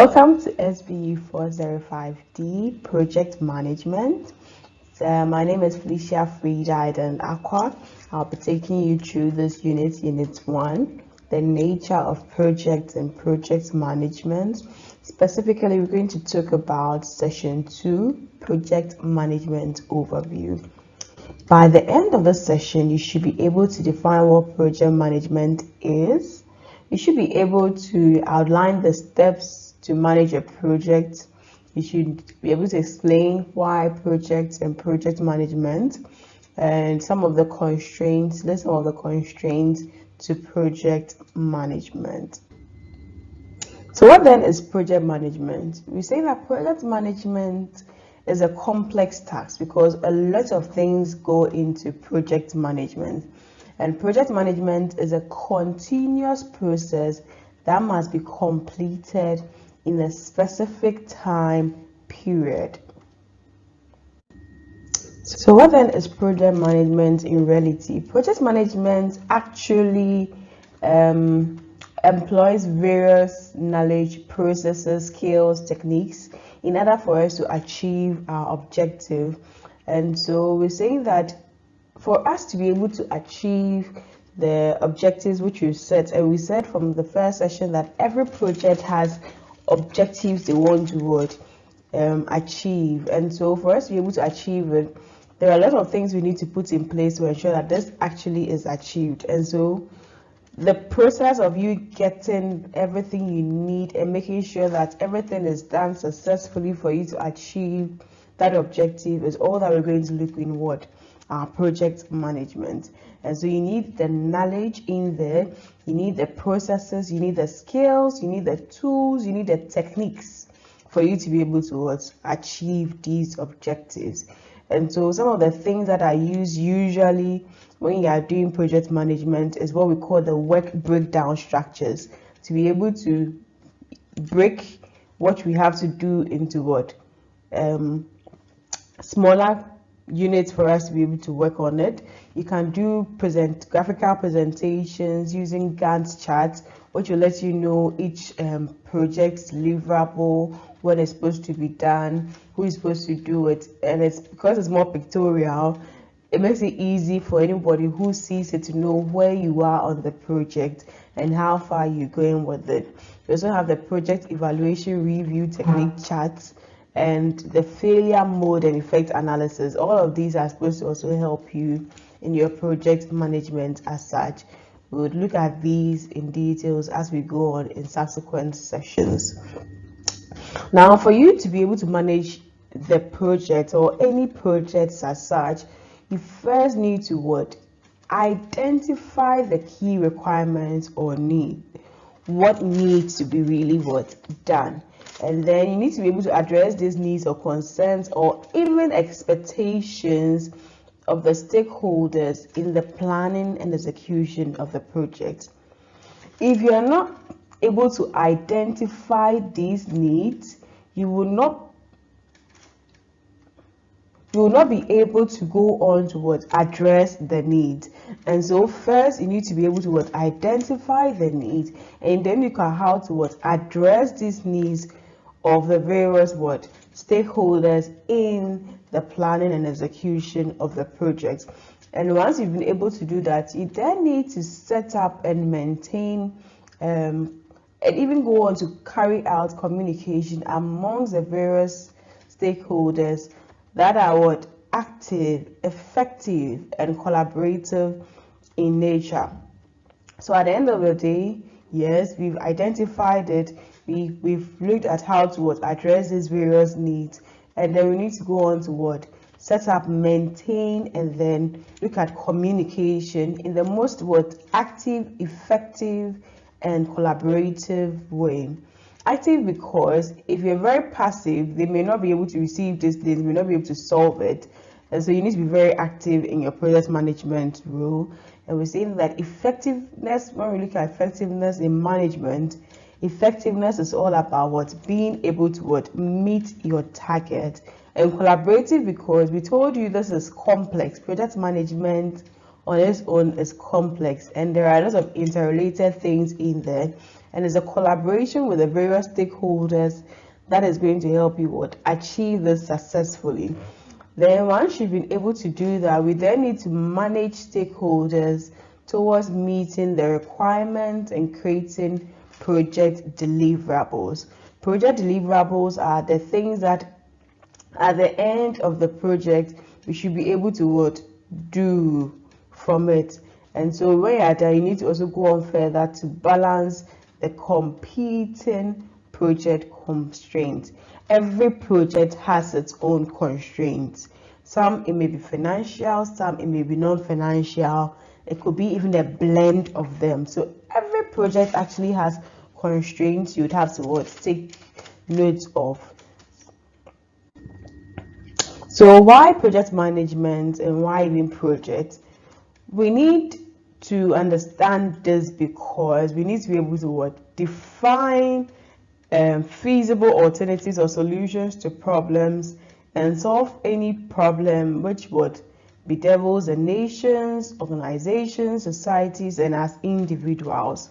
Welcome to SBU 405D Project Management. My name is Felicia Friediden Aqua. I'll be taking you through this Unit 1, the nature of projects and project management. Specifically, we're going to talk about Session 2, Project Management Overview. By the end of the session, you should be able to define what project management is. You should be able to outline the steps to manage a project. You should be able to explain why projects and project management and some of the constraints, list some of the constraints to project management. So what then is project management? We say that project management is a complex task because a lot of things go into project management. And project management is a continuous process that must be completed in a specific time period. So what then is project management in reality? Project management actually employs various knowledge, processes, skills, techniques in order for us to achieve our objective. And so we're saying that for us to be able to achieve the objectives which you set, and we said from the first session that every project has objectives they want to achieve, and so for us to be able to achieve it, there are a lot of things we need to put in place to ensure that this actually is achieved. And so the process of you getting everything you need and making sure that everything is done successfully for you to achieve that objective is all that we're going to look in what our project management. And so you need the knowledge in there, you need the processes, you need the skills, you need the tools, you need the techniques for you to be able to achieve these objectives. And so some of the things that are used usually when you are doing project management is what we call the work breakdown structures, to be able to break what we have to do into what smaller units for us to be able to work on it. You can do graphical presentations using Gantt charts, which will let you know each project's deliverable, what is supposed to be done, who is supposed to do it, and it's because it's more pictorial, it makes it easy for anybody who sees it to know where you are on the project and how far you're going with it. We also have the project evaluation review technique charts and the failure mode and effect analysis. All of these are supposed to also help you in your project management as such. We would look at these in details as we go on in subsequent sessions. Now, for you to be able to manage the project or any projects as such, you first need to identify the key requirements or need. What needs to be really done, and then you need to be able to address these needs or concerns or even expectations of the stakeholders in the planning and execution of the project. If you are not able to identify these needs, you will not be able to go on to address the needs. And so first you need to be able to identify the needs, and then you can how to address these needs of the various stakeholders in the planning and execution of the project. And once you've been able to do that, you then need to set up and maintain and even go on to carry out communication amongst the various stakeholders that are active, effective, and collaborative in nature. So at the end of the day, yes, we've identified it, we've looked at how to address these various needs, and then we need to go on to set up, maintain, and then look at communication in the most active, effective, and collaborative way. Active because if you're very passive, they may not be able to receive this, they may not be able to solve it. And so you need to be very active in your project management role. And we're saying that effectiveness, when we look at effectiveness in management, effectiveness is all about being able to meet your target. And collaborative because we told you this is complex. Project management on its own is complex, and there are a lot of interrelated things in there. and it's a collaboration with the various stakeholders that is going to help you achieve this successfully. Then once you've been able to do that, we then need to manage stakeholders towards meeting the requirements and creating project deliverables. Project deliverables are the things that at the end of the project we should be able to do from it. And so when you're there, you need to also go on further to balance the competing project constraints. Every project has its own constraints. Some it may be financial, some it may be non-financial. It could be even a blend of them. So every project actually has constraints you would have to take note of. So why project management and why even projects? We need to understand this because we need to be able to define feasible alternatives or solutions to problems and solve any problem which bedevils the nations, organizations, societies, and as individuals.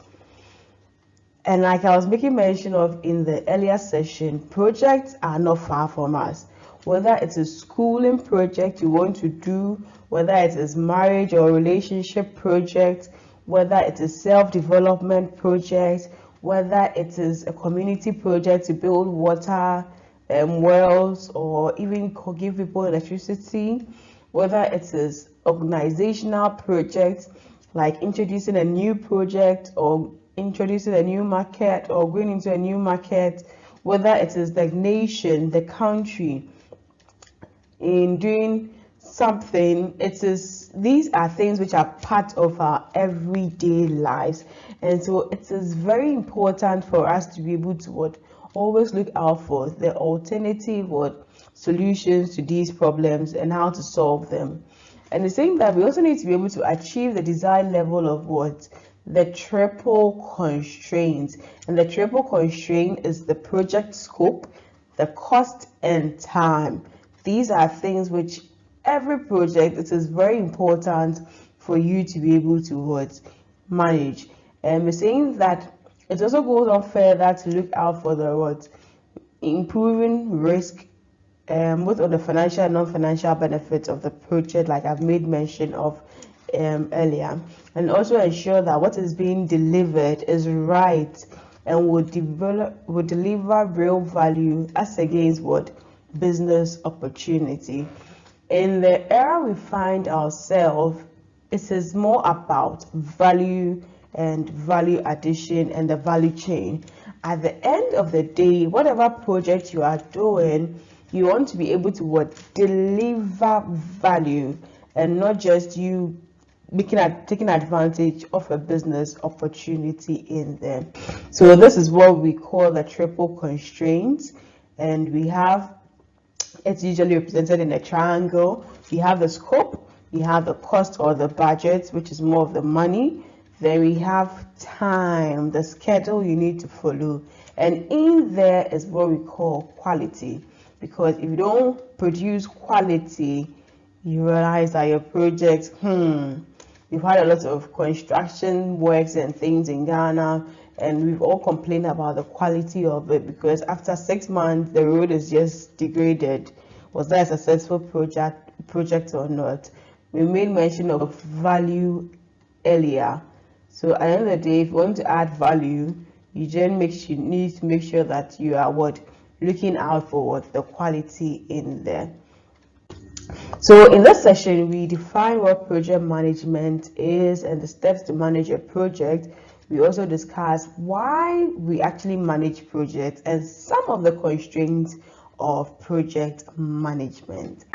And like I was making mention of in the earlier session, projects are not far from us. Whether it's a schooling project you want to do, whether it is marriage or relationship project, whether it is self-development project, whether it is a community project to build water wells or even give people electricity, whether it is organizational projects like introducing a new project or introducing a new market or going into a new market, whether it is the nation, the country in doing something, these are things which are part of our everyday lives. And so it is very important for us to be able to always look out for the alternative solutions to these problems and how to solve them. And the same time, we also need to be able to achieve the desired level of the triple constraints. And the triple constraint is the project scope, the cost, and time. These are things which every project, it is very important for you to be able to manage. And we're saying that it also goes on further to look out for the improving risk, both on the financial and non-financial benefits of the project, like I've made mention of earlier, and also ensure that what is being delivered is right and will deliver real value as against business opportunity. In the era we find ourselves, it is more about value and value addition and the value chain. At the end of the day, whatever project you are doing, you want to be able to deliver value and not just you taking advantage of a business opportunity in there. So this is what we call the triple constraints, and we have it's usually represented in a triangle. You have the scope, you have the cost or the budget, which is more of the money. Then we have time, the schedule you need to follow. And in there is what we call quality. Because if you don't produce quality, you realize that your project, we've had a lot of construction works and things in Ghana, and we've all complained about the quality of it because after 6 months the road is just degraded. Was that a successful project or not? We made mention of value earlier. So at the end of the day, if you want to add value, you need to make sure that you are looking out for the quality in there. So in this session, we define what project management is and the steps to manage a project. We also discuss why we actually manage projects and some of the constraints of project management.